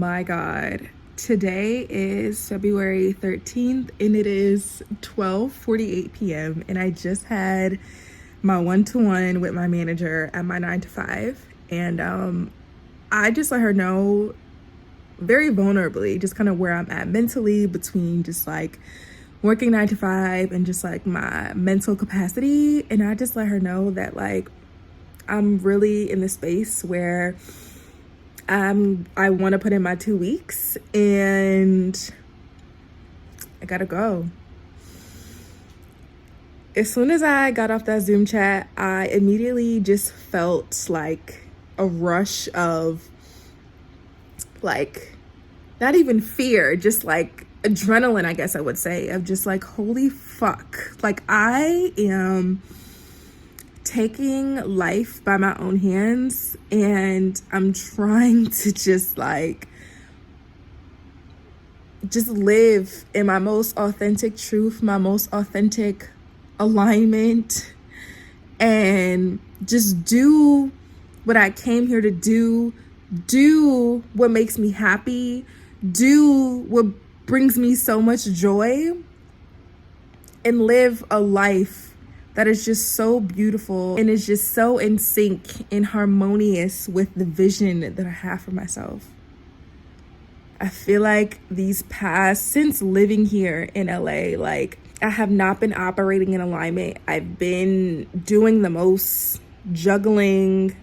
my God. Today is February 13th and it is 12:48 p.m. and I just had my one-to-one with my manager at my 9 to 5, and I just let her know very vulnerably just kind of where I'm at mentally between just like working 9 to 5 and just like my mental capacity. And I just let her know that like I'm really in the space where I want to put in my 2 weeks and I gotta go. As soon as I got off that Zoom chat, I immediately just felt like a rush of like, not even fear, just like adrenaline, I guess I would say, of just like, holy fuck. Like, I am taking life by my own hands and I'm trying to just live in my most authentic truth, my most authentic alignment, and just do what I came here to do what makes me happy, do what brings me so much joy, and live a life that is just so beautiful and is just so in sync and harmonious with the vision that I have for myself. I feel like since living here in LA, like I have not been operating in alignment. I've been doing the most, juggling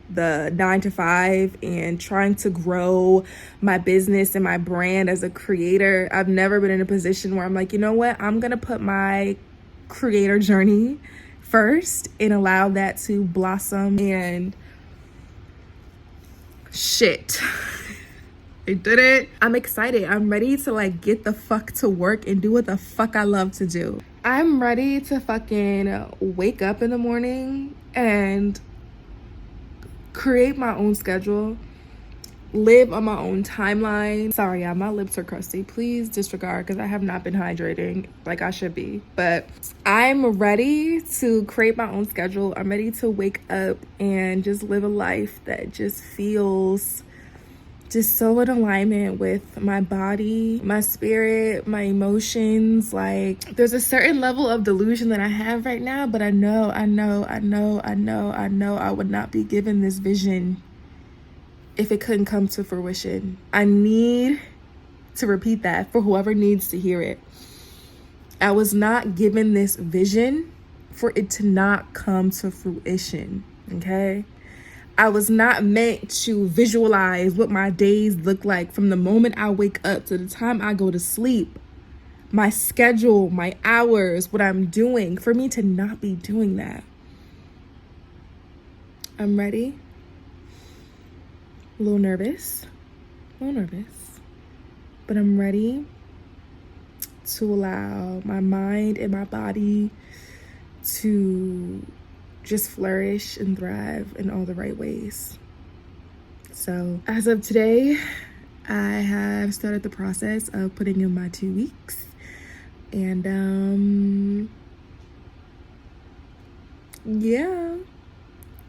the 9 to 5 and trying to grow my business and my brand as a creator. I've never been in a position where I'm like, you know what? I'm going to put my creator journey first and allow that to blossom, and shit. I did it. I'm excited. I'm ready to like get the fuck to work and do what the fuck I love to do. I'm ready to fucking wake up in the morning and create my own schedule, live on my own timeline. Sorry, y'all, my lips are crusty. Please disregard because I have not been hydrating like I should be. But I'm ready to create my own schedule. I'm ready to wake up and just live a life that just feels just so in alignment with my body, my spirit, my emotions. Like, there's a certain level of delusion that I have right now, but I know I would not be given this vision if it couldn't come to fruition. I need to repeat that for whoever needs to hear it. I was not given this vision for it to not come to fruition, okay? I was not meant to visualize what my days look like from the moment I wake up to the time I go to sleep. My schedule, my hours, what I'm doing, for me to not be doing that. I'm ready. A little nervous, but I'm ready to allow my mind and my body to just flourish and thrive in all the right ways. So as of today, I have started the process of putting in my 2 weeks, and yeah,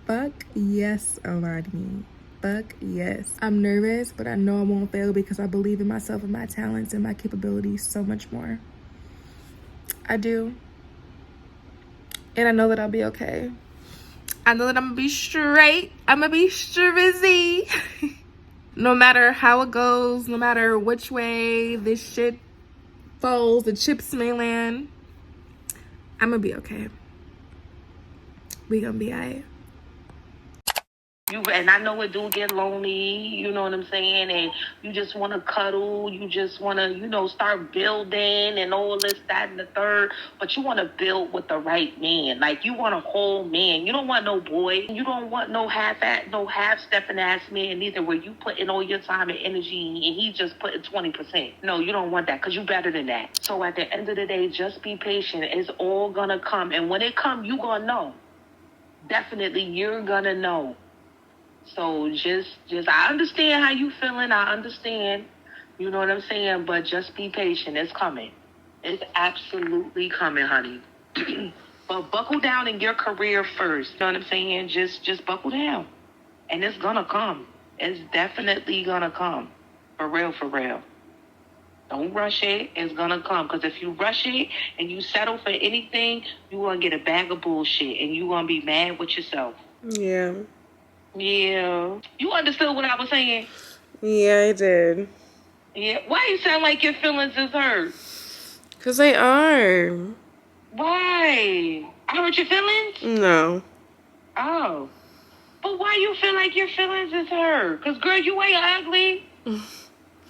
fuck yes, Alani. Fuck yes. I'm nervous, but I know I won't fail because I believe in myself and my talents and my capabilities so much more. I do. And I know that I'll be okay. I know that I'm gonna be straight. I'm gonna be strizzy. No matter how it goes, no matter which way this shit falls, the chips may land, I'm gonna be okay. We gonna be alright. And I know it do get lonely, you know what I'm saying? And you just want to cuddle. You just want to, start building and all this, that, and the third. But you want to build with the right man. Like, you want a whole man. You don't want no boy. You don't want no half-stepping ass man either, where you put in all your time and energy and he just put in 20%. No, you don't want that, because you better than that. So at the end of the day, just be patient. It's all going to come. And when it come, you going to know. Definitely, you're going to know. So just I understand how you feeling. I understand, you know what I'm saying? But just be patient. It's coming. It's absolutely coming, honey. But buckle down in your career first. You know what I'm saying? Just buckle down. And it's gonna come. It's definitely gonna come. For real, for real. Don't rush it. It's gonna come. Because if you rush it and you settle for anything, you're gonna get a bag of bullshit and you're gonna be mad with yourself. Yeah. Yeah. You understood what I was saying? Yeah, I did. Yeah. Why you sound like your feelings is hurt? Because they are. Why? I hurt your feelings? No. Oh. But why you feel like your feelings is hurt? Because, girl, you ain't ugly.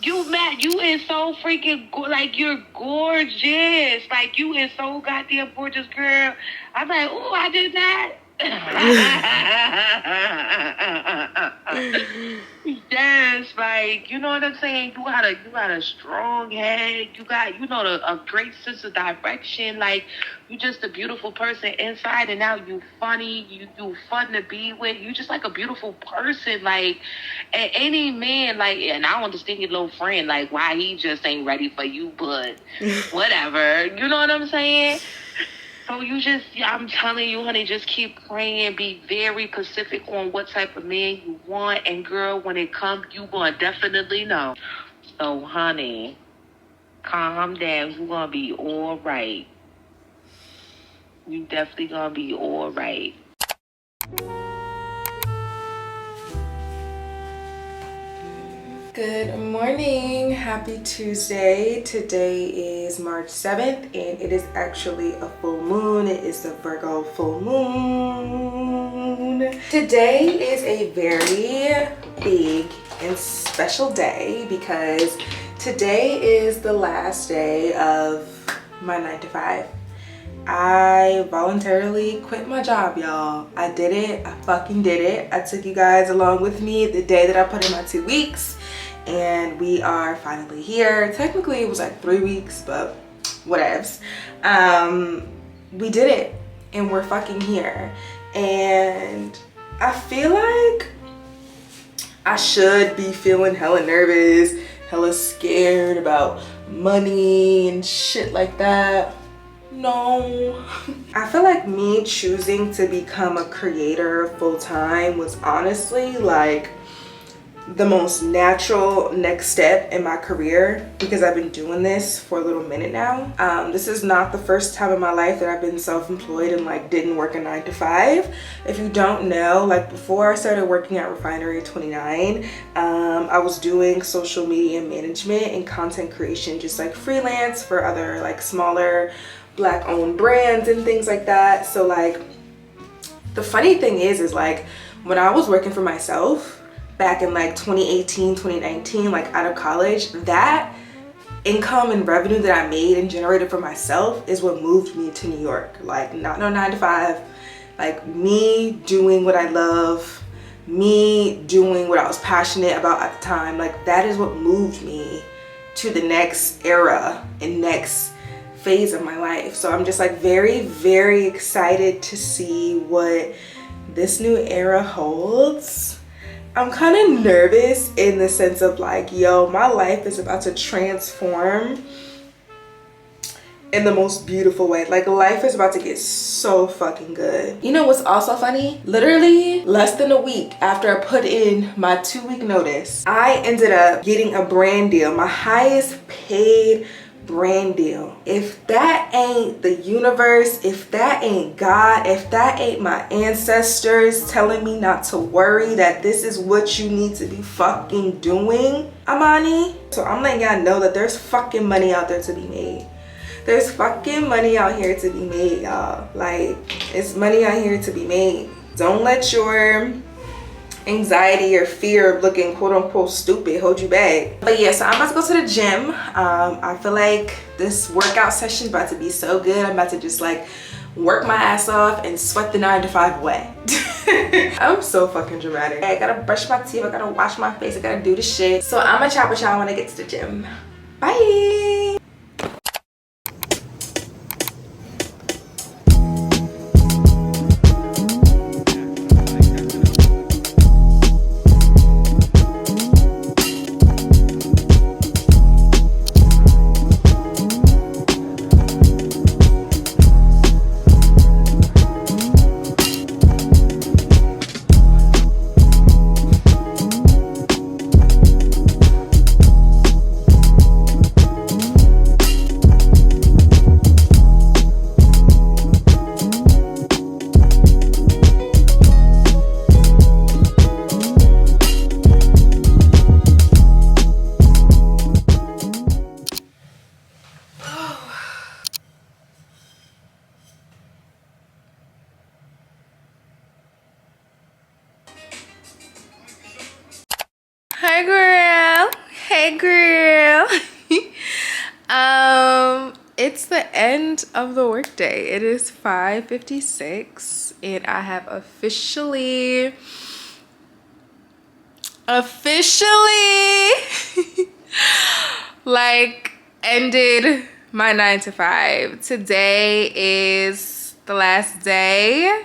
You mad. You is so freaking, like, you're gorgeous. Like, you is so goddamn gorgeous, girl. I'm like, ooh, I did that. Yes, like, you know what I'm saying? You got a strong head. You got, a great sense of direction. Like, you just a beautiful person inside, and now you funny. You fun to be with. You just like a beautiful person. Like, and any man, like, and I don't understand your little friend, like, why he just ain't ready for you, but whatever. You know what I'm saying? So I'm telling you, honey, just keep praying. Be very specific on what type of man you want. And, girl, when it comes, you going to definitely know. So, honey, calm down. You're going to be all right. You definitely going to be all right. Good morning. Happy Tuesday. Today is March 7th and it is actually a full moon. It is the Virgo full moon. Today is a very big and special day because today is the last day of my 9 to 5. I voluntarily quit my job, y'all. I did it. I fucking did it. I took you guys along with me the day that I put in my 2 weeks. And we are finally here. Technically it was like 3 weeks, but whatevs. We did it and we're fucking here. And I feel like I should be feeling hella nervous, hella scared about money and shit like that. No. I feel like me choosing to become a creator full-time was honestly like the most natural next step in my career because I've been doing this for a little minute now. This is not the first time in my life that I've been self-employed and like didn't work a 9 to 5. If you don't know, like before I started working at Refinery 29, I was doing social media management and content creation, just like freelance for other like smaller Black owned brands and things like that. So like the funny thing is like when I was working for myself back in like 2018, 2019, like out of college, that income and revenue that I made and generated for myself is what moved me to New York. Like not no 9 to 5, like me doing what I love, me doing what I was passionate about at the time. Like that is what moved me to the next era and next phase of my life. So I'm just like very, very excited to see what this new era holds. I'm kind of nervous in the sense of like, yo, my life is about to transform in the most beautiful way. Like life is about to get so fucking good. You know what's also funny? Literally less than a week after I put in my 2-week notice, I ended up getting a brand deal, my highest paid brand deal. If that ain't the universe, if that ain't God, if that ain't my ancestors telling me not to worry, that this is what you need to be fucking doing, Amani. So I'm letting y'all know that there's fucking money out there to be made. There's fucking money out here to be made, y'all. Like, it's money out here to be made. Don't let your anxiety or fear of looking quote unquote stupid hold you back. But yeah, so I'm about to go to the gym. I feel like this workout session is about to be so good. I'm about to just like work my ass off and sweat the 9 to 5 away. I'm so fucking dramatic. I gotta brush my teeth, I gotta wash my face, I gotta do the shit. So I'm gonna chat with y'all when I get to the gym. Bye. Hey girl. Hey girl. It's the end of the workday. It is 5:56 and I have officially like ended my 9 to 5. Today is the last day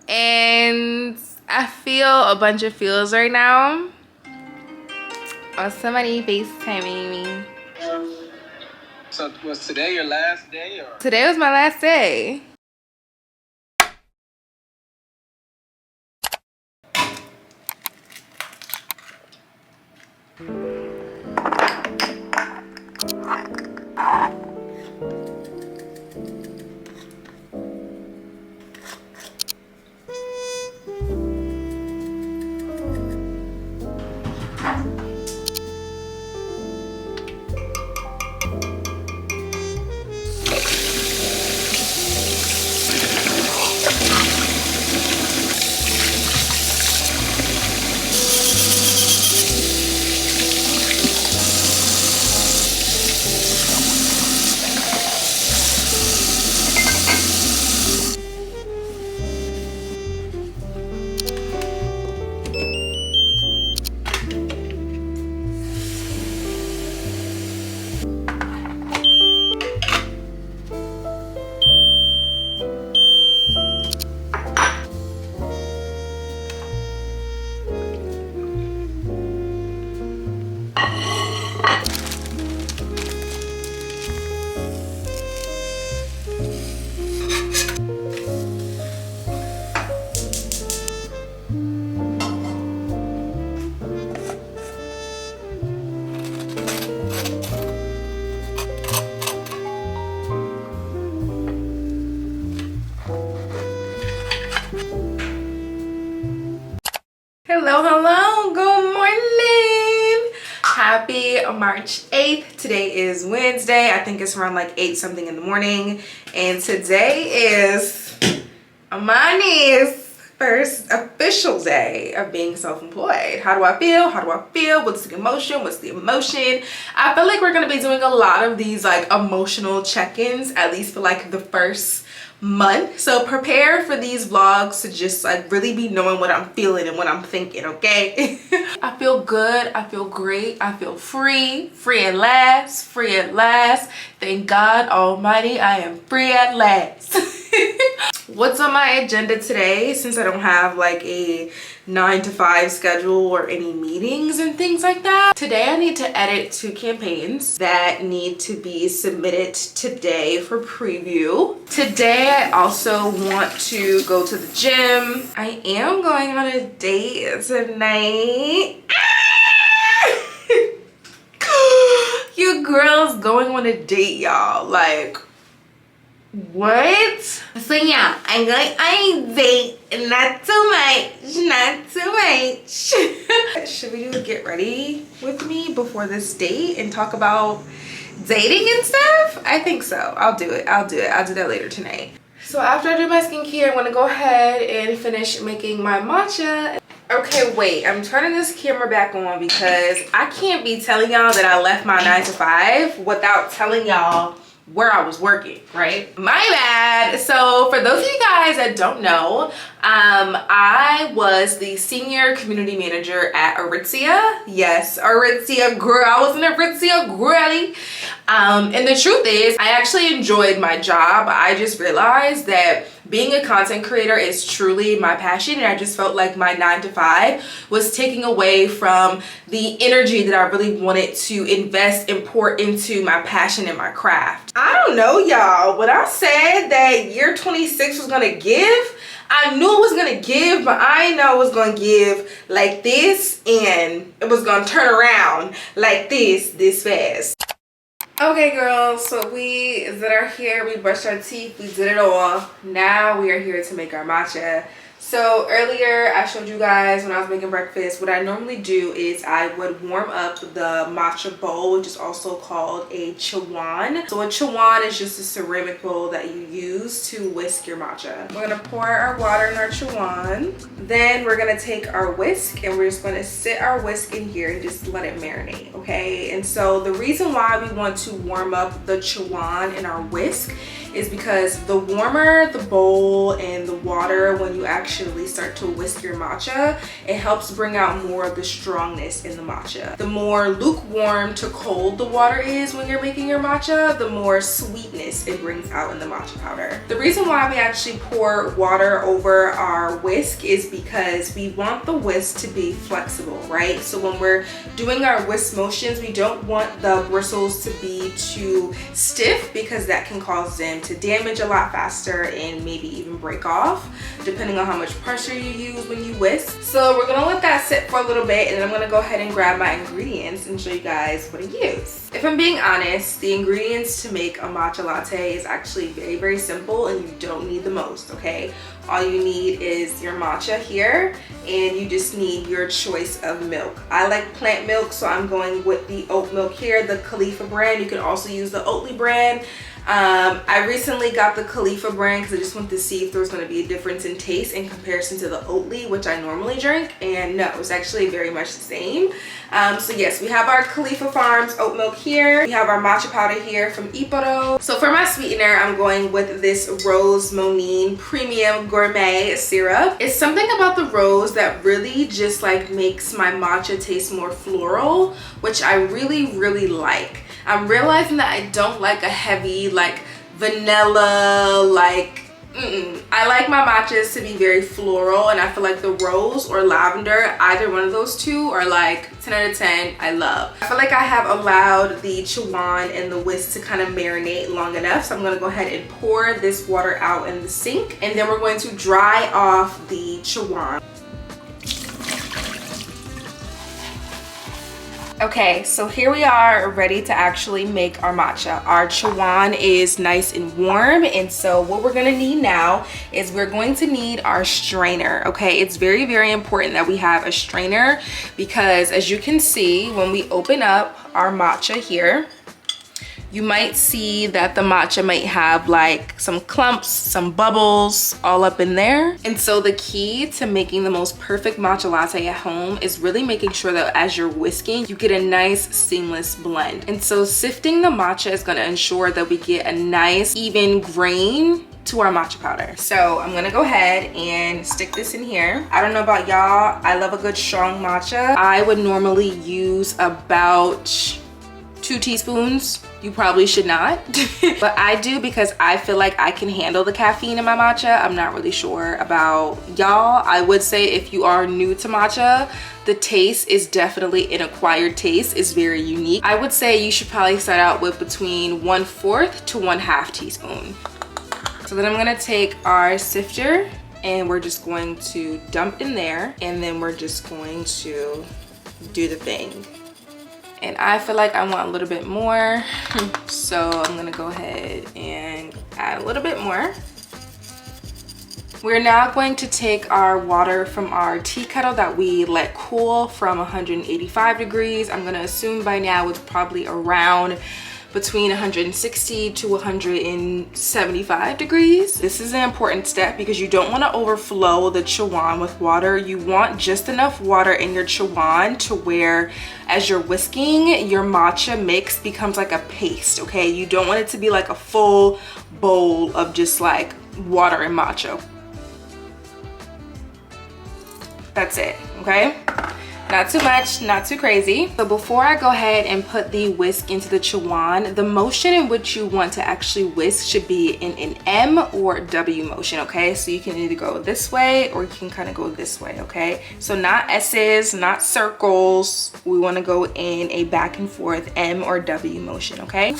and I feel a bunch of feels right now. Oh, somebody FaceTiming me. So was today your last day or? Today was my last day. Hello, good morning. Happy March 8th. Today is Wednesday. I think it's around like 8 something in the morning. And today is Amani's first official day of being self-employed. How do I feel? How do I feel? What's the emotion? What's the emotion? I feel like we're gonna be doing a lot of these like emotional check-ins, at least for like the first month. So prepare for these vlogs to just like really be knowing what I'm feeling and what I'm thinking, okay? I feel good. I feel great. I feel free at last, Thank God Almighty, I am free at last. What's on my agenda today, since I don't have like a 9 to 5 schedule or any meetings and things like that? Today I need to edit 2 campaigns that need to be submitted today for preview. Today I also want to go to the gym. I am going on a date tonight. Your girl's going on a date, y'all. Like, what? So yeah, I'm going on a date. Not too much. Should we do a get ready with me before this date and talk about dating and stuff? I think so. I'll do it. I'll do that later tonight. So after I do my skincare, I'm gonna go ahead and finish making my matcha. Okay, wait, I'm turning this camera back on because I can't be telling y'all that I left my 9 to 5 without telling y'all where I was working, right? My bad. So for those of you guys that don't know, I was the senior community manager at Aritzia. Yes, Aritzia girl. I was an Aritzia girly. And the truth is, I actually enjoyed my job. I just realized that being a content creator is truly my passion, and I just felt like my 9 to 5 was taking away from the energy that I really wanted to invest and pour into my passion and my craft. I don't know, y'all. When I said that year 26 was gonna give, I knew it was gonna give, but I didn't know it was gonna give like this, and it was gonna turn around like this fast. Okay, girls, so we did our hair, we brushed our teeth, we did it all. Now we are here to make our matcha. So earlier I showed you guys when I was making breakfast, what I normally do is I would warm up the matcha bowl, which is also called a chawan. So a chawan is just a ceramic bowl that you use to whisk your matcha. We're gonna pour our water in our chawan. Then we're gonna take our whisk and we're just gonna sit our whisk in here and just let it marinate, okay? And so the reason why we want to warm up the chawan in our whisk is because the warmer the bowl and the water when you actually start to whisk your matcha, it helps bring out more of the strongness in the matcha. The more lukewarm to cold the water is when you're making your matcha, the more sweetness it brings out in the matcha powder. The reason why we actually pour water over our whisk is because we want the whisk to be flexible, right? So when we're doing our whisk motions, we don't want the bristles to be too stiff because that can cause them to damage a lot faster and maybe even break off depending on how much pressure you use when you whisk. So we're gonna let that sit for a little bit and then I'm gonna go ahead and grab my ingredients and show you guys what I use. If I'm being honest, the ingredients to make a matcha latte is actually very, very simple and you don't need the most, okay? All you need is your matcha here and you just need your choice of milk. I like plant milk, so I'm going with the oat milk here, the Khalifa brand. You can also use the Oatly brand. I recently got the Khalifa brand because I just wanted to see if there was going to be a difference in taste in comparison to the Oatly, which I normally drink, and no, it's actually very much the same. So yes, we have our Khalifa Farms oat milk here. We have our matcha powder here from Iporo. So for my sweetener, I'm going with this Rose Monine Premium Gourmet Syrup. It's something about the rose that really just like makes my matcha taste more floral, which I really, really like. I'm realizing that I don't like a heavy like vanilla I like my matchas to be very floral, and I feel like the rose or lavender, either one of those two are like 10 out of 10. I love. I feel like I have allowed the chawan and the whisk to kind of marinate long enough, so I'm going to go ahead and pour this water out in the sink, and then we're going to dry off the chawan. Okay, so here we are ready to actually make our matcha. Our chawan is nice and warm, and so what we're gonna need now is we're going to need our strainer, okay? It's very, very important that we have a strainer because as you can see, when we open up our matcha here, you might see that the matcha might have like some clumps, some bubbles all up in there. And so the key to making the most perfect matcha latte at home is really making sure that as you're whisking, you get a nice seamless blend. And so sifting the matcha is gonna ensure that we get a nice even grain to our matcha powder. So I'm gonna go ahead and stick this in here. I don't know about y'all, I love a good strong matcha. I would normally use about 2 teaspoons. You probably should not, but I do because I feel like I can handle the caffeine in my matcha. I'm not really sure about y'all. I would say if you are new to matcha, the taste is definitely an acquired taste. It's very unique. I would say you should probably start out with between 1/4 to 1/2 teaspoon. So then I'm gonna take our sifter and we're just going to dump in there, and then we're just going to do the thing. And I feel like I want a little bit more, so I'm gonna go ahead and add a little bit more. We're now going to take our water from our tea kettle that we let cool from 185 degrees. I'm gonna assume by now it's probably around between 160 to 175 degrees. This is an important step because you don't want to overflow the chawan with water. You want just enough water in your chawan to where as you're whisking, your matcha mix becomes like a paste, okay? You don't want it to be like a full bowl of just like water and matcha. That's it, okay? Not too much, not too crazy. So before I go ahead and put the whisk into the chawan, the motion in which you want to actually whisk should be in an M or W motion, okay? So you can either go this way or you can kind of go this way, okay? So not S's, not circles. We want to go in a back and forth M or W motion, okay?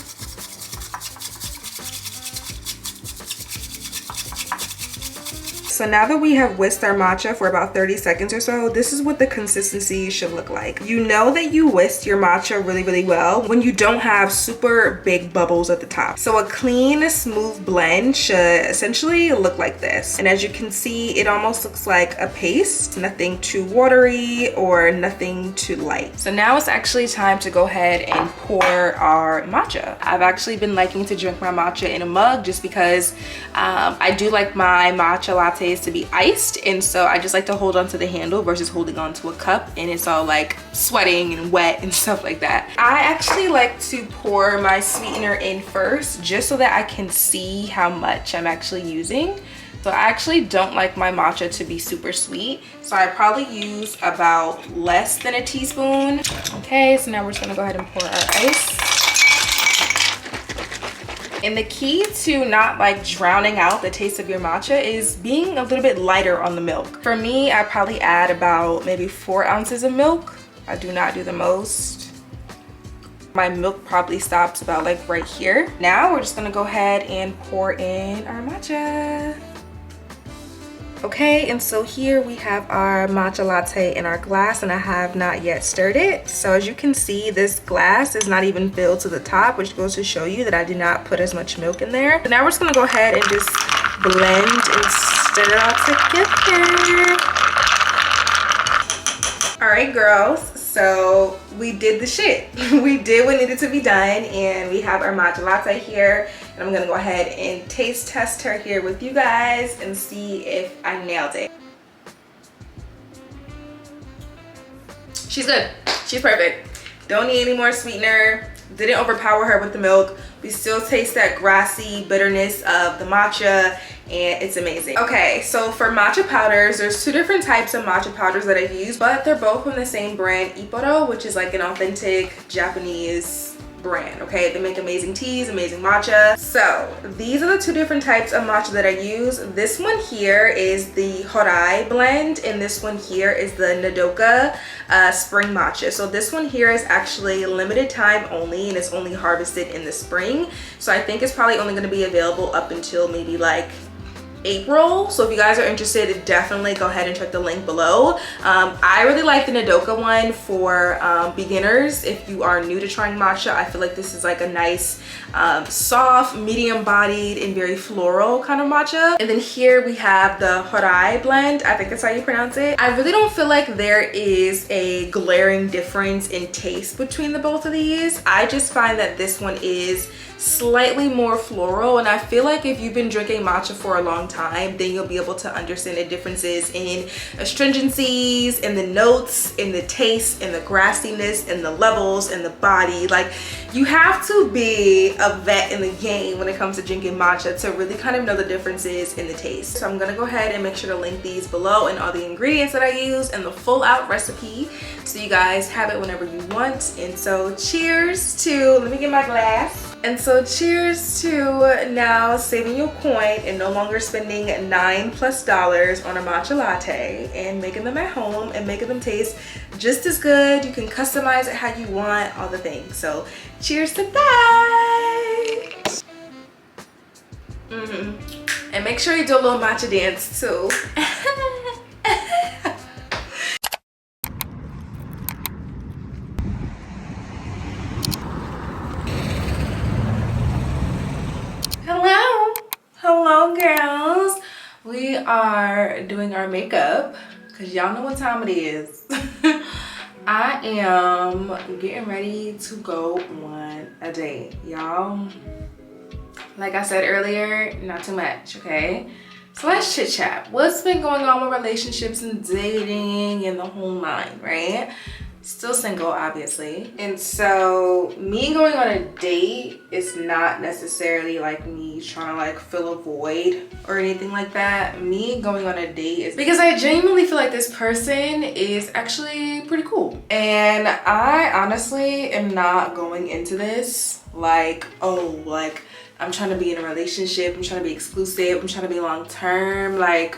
So now that we have whisked our matcha for about 30 seconds or so, this is what the consistency should look like. You know that you whisked your matcha really, really well when you don't have super big bubbles at the top. So a clean, smooth blend should essentially look like this. And as you can see, it almost looks like a paste, nothing too watery or nothing too light. So now it's actually time to go ahead and pour our matcha. I've actually been liking to drink my matcha in a mug just because I do like my matcha lattes to be iced, and so I just like to hold on to the handle versus holding on to a cup and it's all like sweating and wet and stuff like that. I actually like to pour my sweetener in first just so that I can see how much I'm actually using. So I actually don't like my matcha to be super sweet, so I probably use about less than a teaspoon. Okay, so now we're just gonna go ahead and pour our ice. And the key to not like drowning out the taste of your matcha is being a little bit lighter on the milk. For me, I probably add about maybe 4 ounces of milk. I do not do the most. My milk probably stops about like right here. Now we're just gonna go ahead and pour in our matcha. Okay, and so here we have our matcha latte in our glass, and I have not yet stirred it. So as you can see, this glass is not even filled to the top, which goes to show you that I did not put as much milk in there. So now we're just gonna go ahead and just blend and stir it all together. All right, girls, so we did the shit. We did what needed to be done, and we have our matcha latte here. And I'm gonna go ahead and taste test her here with you guys and see if I nailed it. She's good. She's perfect. Don't need any more sweetener. Didn't overpower her with the milk. We still taste that grassy bitterness of the matcha, and it's amazing. Okay, so for matcha powders, there's 2 different types of matcha powders that I've used, but they're both from the same brand, Iporo, which is like an authentic Japanese brand. Okay, they make amazing teas, amazing matcha. So these are the 2 different types of matcha that I use. This one here is the Horai blend, and this one here is the Nodoka spring matcha. So this one here is actually limited time only, and it's only harvested in the spring. So I think it's probably only going to be available up until maybe like April. So if you guys are interested, definitely go ahead and check the link below. I really like the Nodoka one for beginners. If you are new to trying matcha, I feel like this is like a nice soft, medium bodied and very floral kind of matcha. And then here we have the Horai blend. I think that's how you pronounce it. I really don't feel like there is a glaring difference in taste between the both of these. I just find that this one is slightly more floral, and I feel like if you've been drinking matcha for a long time, then you'll be able to understand the differences in astringencies, in the notes, in the taste, in the grassiness, in the levels, in the body. Like, you have to be a vet in the game when it comes to drinking matcha to really kind of know the differences in the taste. So I'm gonna go ahead and make sure to link these below and all the ingredients that I use and the full out recipe so you guys have it whenever you want. And so cheers to, let me get my glass. And so cheers to now saving your coin and no longer spending $9+ on a matcha latte and making them at home and making them taste just as good. You can customize it how you want, all the things. So cheers to that. And make sure you do a little matcha dance too. Hello girls, we are doing our makeup because y'all know what time it is. I am getting ready to go on a date, y'all. Like I said earlier, not too much, okay? So let's chit chat. What's been going on with relationships and dating and the whole nine, right? Still single, obviously. And so me going on a date is not necessarily like me trying to like fill a void or anything like that. Me going on a date is because I genuinely feel like this person is actually pretty cool. And I honestly am not going into this like, oh, like I'm trying to be in a relationship, I'm trying to be exclusive, I'm trying to be long term. Like,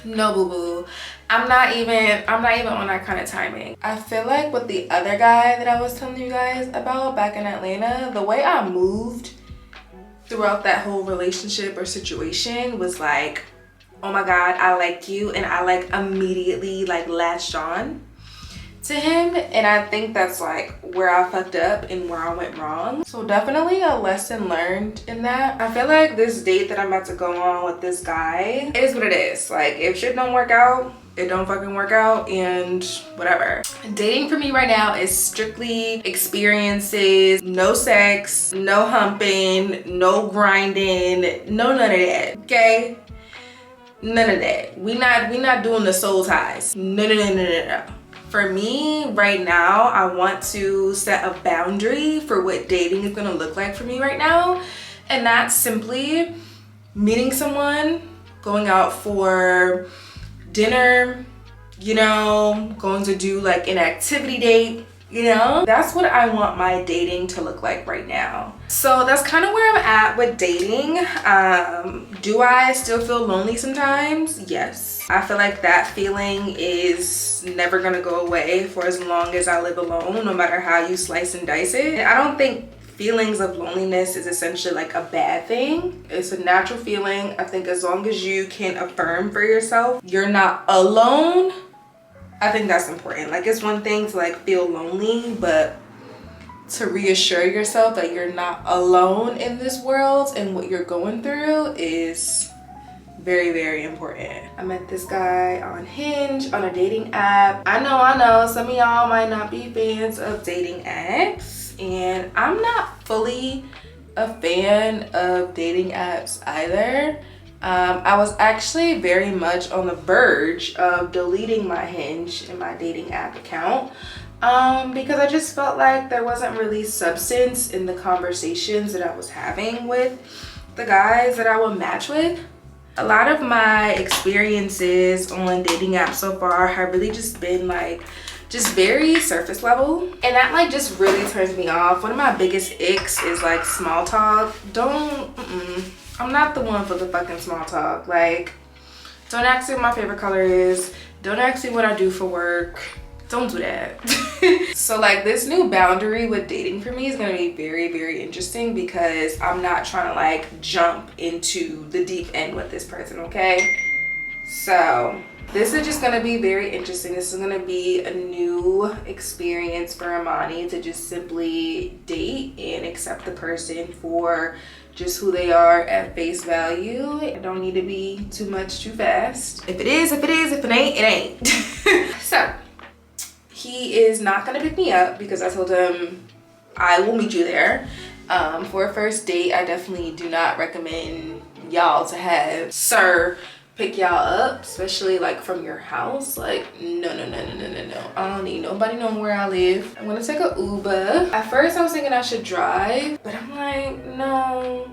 no, boo boo. I'm not even on that kind of timing. I feel like with the other guy that I was telling you guys about back in Atlanta, the way I moved throughout that whole relationship or situation was like oh my God, I like you, and I like immediately like latched on to him. And I think that's like where I fucked up and where I went wrong. So definitely a lesson learned in that. I feel like this date that I'm about to go on with this guy, it is what it is. Like if shit don't work out, it don't fucking work out, and whatever. Dating for me right now is strictly experiences, no sex, no humping, no grinding, no none of that, okay? None of that. We not doing the soul ties. No. For me right now, I want to set a boundary for what dating is gonna look like for me right now. And that's simply meeting someone, going out for dinner, you know, going to do like an activity date, you know? That's what I want my dating to look like right now. So that's kind of where I'm at with dating. Do I still feel lonely sometimes? Yes. I feel like that feeling is never gonna go away for as long as I live alone, no matter how you slice and dice it. And I don't think feelings of loneliness is essentially like a bad thing. It's a natural feeling. I think as long as you can affirm for yourself you're not alone, I think that's important. Like it's one thing to like feel lonely, but to reassure yourself that you're not alone in this world and what you're going through is very, very important. I met this guy on Hinge, on a dating app. I know some of y'all might not be fans of dating apps, and I'm not fully a fan of dating apps either. I was actually very much on the verge of deleting my Hinge and my dating app account because I just felt like there wasn't really substance in the conversations that I was having with the guys that I would match with. A lot of my experiences on dating apps so far have really just been like just very surface level, and that like just really turns me off. One of my biggest icks is like small talk. I'm not the one for the fucking small talk. Like, don't ask me what my favorite color is, don't ask me what I do for work, don't do that. So like this new boundary with dating for me is gonna be very, very interesting because I'm not trying to like jump into the deep end with this person, okay? So this is just gonna be very interesting. This is gonna be a new experience for Amani to just simply date and accept the person for just who they are at face value. It don't need to be too much too fast. If it is, if it is, if it ain't, it ain't. So he is not gonna pick me up because I told him I will meet you there. For a first date, I definitely do not recommend y'all to have sir pick y'all up, especially like from your house. Like no. I don't need nobody knowing where I live. I'm gonna take a Uber. At first I was thinking I should drive, but I'm like no,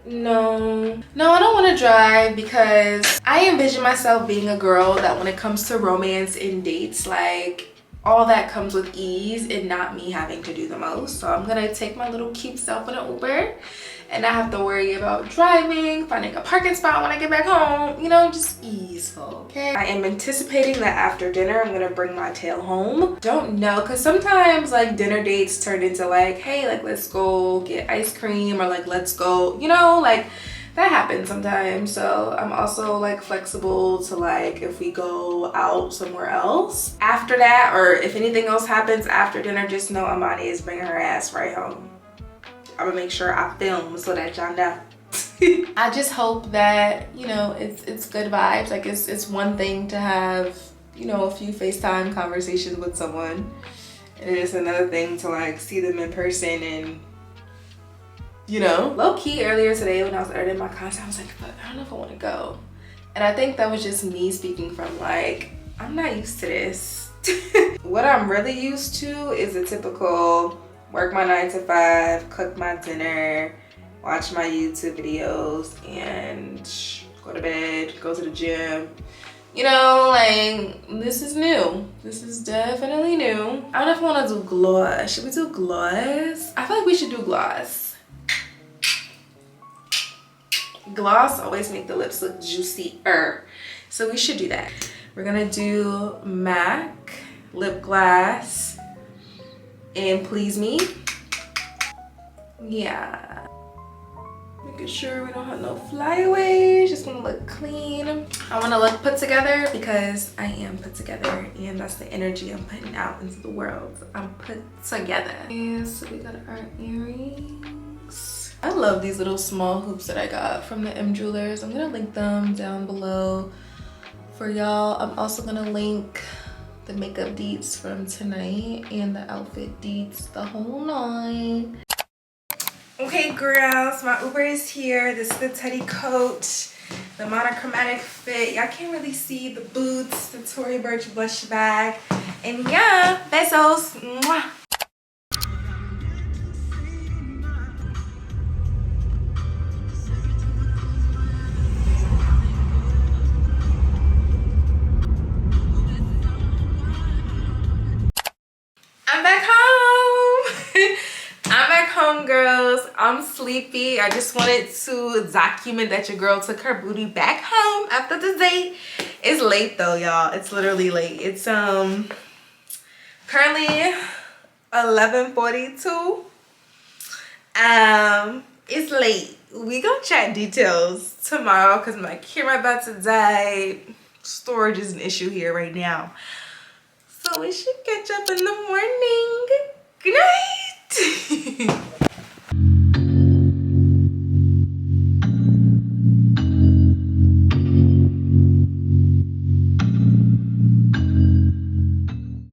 I don't want to drive because I envision myself being a girl that when it comes to romance and dates, like all that comes with ease and not me having to do the most. So I'm gonna take my little cute self in an Uber and not have to worry about driving, finding a parking spot when I get back home, you know, just easeful, okay? I am anticipating that after dinner, I'm gonna bring my tail home. Don't know, cause sometimes like dinner dates turn into like, hey, like let's go get ice cream, or like let's go, you know, like that happens sometimes. So I'm also like flexible to like if we go out somewhere else after that, or if anything else happens after dinner, just know Amani is bringing her ass right home. I'm gonna make sure I film so that y'all know. I just hope that, you know, it's good vibes. Like it's one thing to have, you know, a few FaceTime conversations with someone, and it's another thing to like see them in person. And you know, low-key earlier today when I was editing my content, I was like, fuck, I don't know if I want to go. And I think that was just me speaking from like, I'm not used to this. What I'm really used to is a typical work my 9 to 5, cook my dinner, watch my YouTube videos, and go to bed, go to the gym. You know, like, this is new. This is definitely new. I don't know if I want to do gloss. Should we do gloss? I feel like we should do gloss. Gloss always make the lips look juicier, so we should do that. We're gonna do MAC lip gloss and Please Me. Yeah, Making sure we don't have no flyaways. Just want to look clean. I want to look put together because I am put together, and that's the energy I'm putting out into the world. I'm put together. And so we got our earrings. I love these little small hoops that I got from the M Jewelers. I'm gonna link them down below for y'all. I'm also gonna link the makeup deets from tonight and the outfit deets, the whole nine. Okay girls, my Uber is here. This is the teddy coat, the monochromatic fit. Y'all can't really see the boots, the Tory Burch blush bag, and yeah, besos. Mwah. I'm back home. I'm back home, girls. I'm sleepy. I just wanted to document that your girl took her booty back home after the date. It's late though, y'all. It's literally late. It's currently 11:42. It's late. We gonna chat details tomorrow because my camera about to die. Storage is an issue here right now. So we should catch up in the morning. Good night.